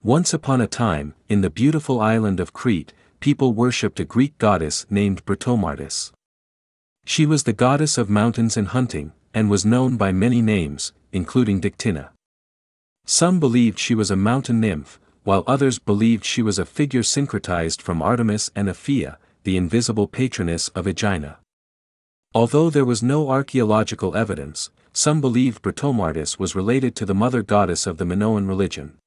Once upon a time, in the beautiful island of Crete, people worshipped a Greek goddess named Britomartis. She was the goddess of mountains and hunting, and was known by many names, including Dictina. Some believed she was a mountain nymph, while others believed she was a figure syncretized from Artemis and Aphia, the invisible patroness of Aegina. Although there was no archaeological evidence, some believed Britomartis was related to the mother goddess of the Minoan religion.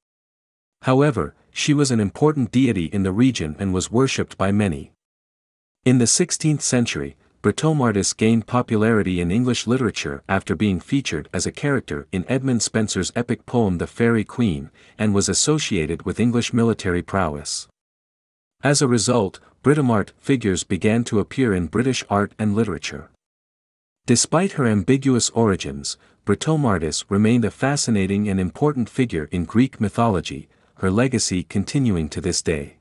However, she was an important deity in the region and was worshipped by many. In the 16th century, Britomartis gained popularity in English literature after being featured as a character in Edmund Spenser's epic poem The Faerie Queene, and was associated with English military prowess. As a result, Britomart figures began to appear in British art and literature. Despite her ambiguous origins, Britomartis remained a fascinating and important figure in Greek mythology, her legacy continuing to this day.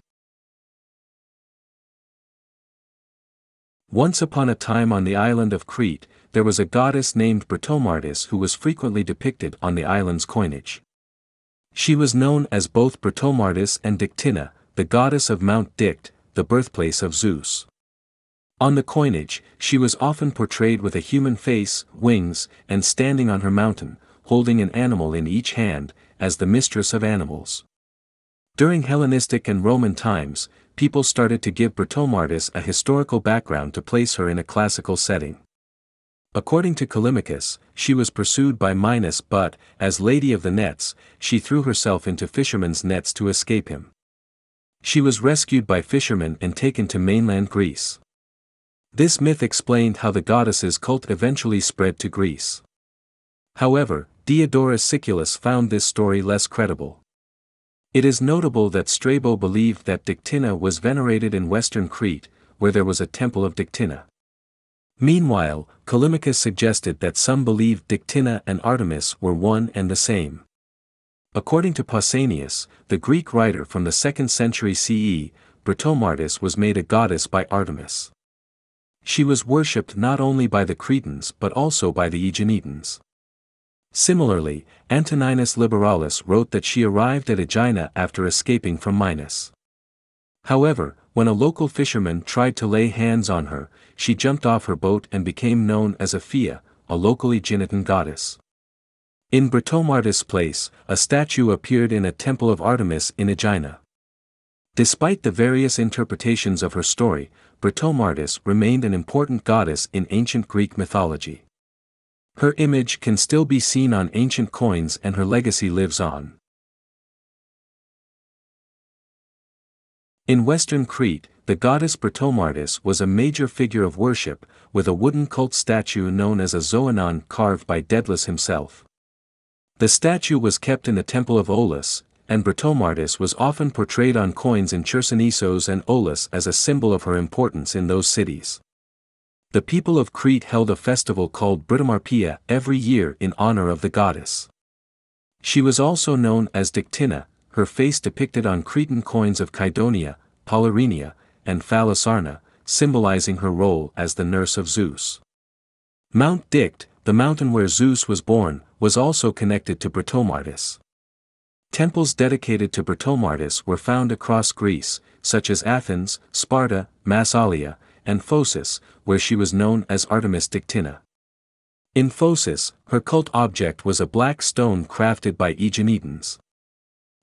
Once upon a time on the island of Crete, there was a goddess named Britomartis who was frequently depicted on the island's coinage. She was known as both Britomartis and Dictina, the goddess of Mount Dict, the birthplace of Zeus. On the coinage, she was often portrayed with a human face, wings, and standing on her mountain, holding an animal in each hand, as the mistress of animals. During Hellenistic and Roman times, people started to give Britomartis a historical background to place her in a classical setting. According to Callimachus, she was pursued by Minos but, as Lady of the Nets, she threw herself into fishermen's nets to escape him. She was rescued by fishermen and taken to mainland Greece. This myth explained how the goddess's cult eventually spread to Greece. However, Diodorus Siculus found this story less credible. It is notable that Strabo believed that Dictina was venerated in western Crete, where there was a temple of Dictina. Meanwhile, Callimachus suggested that some believed Dictina and Artemis were one and the same. According to Pausanias, the Greek writer from the 2nd century CE, Britomartis was made a goddess by Artemis. She was worshipped not only by the Cretans but also by the Aeginetans. Similarly, Antoninus Liberalis wrote that she arrived at Aegina after escaping from Minos. However, when a local fisherman tried to lay hands on her, she jumped off her boat and became known as Aphia, a local Aeginetan goddess. In Britomartis' place, a statue appeared in a temple of Artemis in Aegina. Despite the various interpretations of her story, Britomartis remained an important goddess in ancient Greek mythology. Her image can still be seen on ancient coins and her legacy lives on. In western Crete, the goddess Britomartis was a major figure of worship, with a wooden cult statue known as a zoanon carved by Daedalus himself. The statue was kept in the temple of Olus, and Britomartis was often portrayed on coins in Chersonesos and Olus as a symbol of her importance in those cities. The people of Crete held a festival called Britomarpia every year in honor of the goddess. She was also known as Dictina, her face depicted on Cretan coins of Kydonia, Polyrrhenia, and Phalisarna, symbolizing her role as the nurse of Zeus. Mount Dict, the mountain where Zeus was born, was also connected to Britomartis. Temples dedicated to Britomartis were found across Greece, such as Athens, Sparta, Massalia, and Phocis, where she was known as Artemis Dictina. In Phocis, her cult object was a black stone crafted by Aeginetans.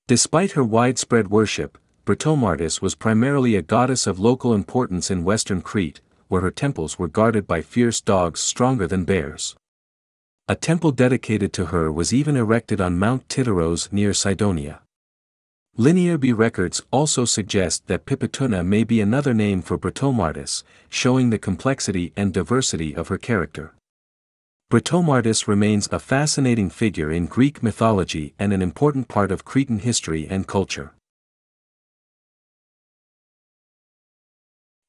Despite her widespread worship, Britomartis was primarily a goddess of local importance in western Crete, where her temples were guarded by fierce dogs stronger than bears. A temple dedicated to her was even erected on Mount Tityros near Cydonia. Linear B records also suggest that Pipituna may be another name for Britomartis, showing the complexity and diversity of her character. Britomartis remains a fascinating figure in Greek mythology and an important part of Cretan history and culture.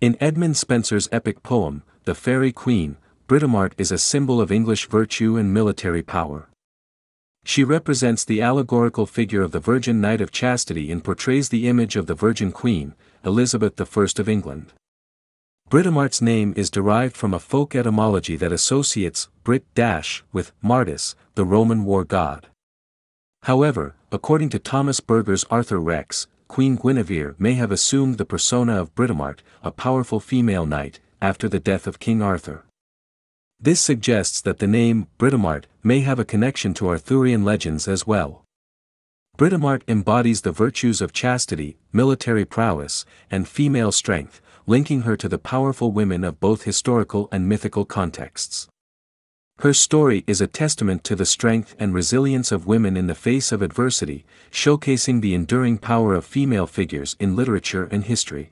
In Edmund Spenser's epic poem, The Faerie Queene, Britomart is a symbol of English virtue and military power. She represents the allegorical figure of the Virgin Knight of Chastity and portrays the image of the Virgin Queen, Elizabeth I of England. Britomart's name is derived from a folk etymology that associates Brit- with Martis, the Roman war god. However, according to Thomas Berger's Arthur Rex, Queen Guinevere may have assumed the persona of Britomart, a powerful female knight, after the death of King Arthur. This suggests that the name, Britomart, may have a connection to Arthurian legends as well. Britomart embodies the virtues of chastity, military prowess, and female strength, linking her to the powerful women of both historical and mythical contexts. Her story is a testament to the strength and resilience of women in the face of adversity, showcasing the enduring power of female figures in literature and history.